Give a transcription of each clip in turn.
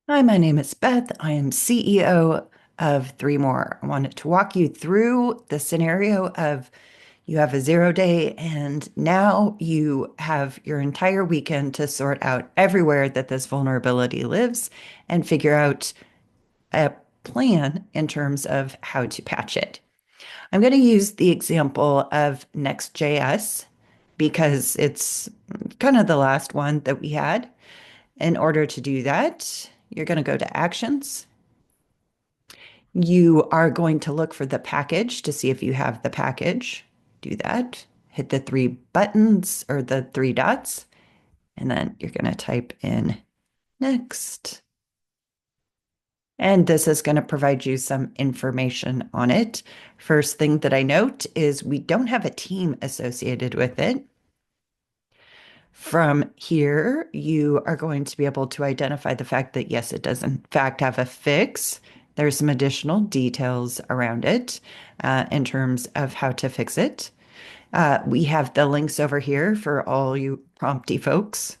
Hi, my name is Beth. I am CEO of Three More. I wanted to walk you through the scenario of you have a 0 day and now you have your entire weekend to sort out everywhere that this vulnerability lives and figure out a plan in terms of how to patch it. I'm going to use the example of Next.js because it's kind of the last one that we had. In order to do that, you're going to go to Actions. You are going to look for the package to see if you have the package. Do that. Hit the three buttons or the three dots, and then you're going to type in next. And this is going to provide you some information on it. First thing that I note is we don't have a team associated with it. From here, you are going to be able to identify the fact that, yes, it does in fact have a fix. There's some additional details around it in terms of how to fix it. We have the links over here for all you prompty folks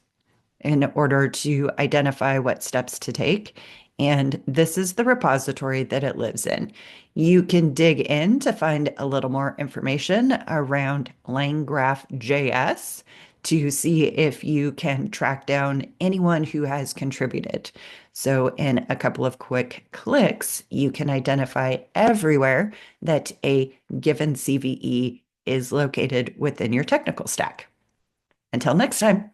in order to identify what steps to take. And this is the repository that it lives in. You can dig in to find a little more information around LangGraph.js to see if you can track down anyone who has contributed. So in a couple of quick clicks, you can identify everywhere that a given CVE is located within your technical stack. Until next time.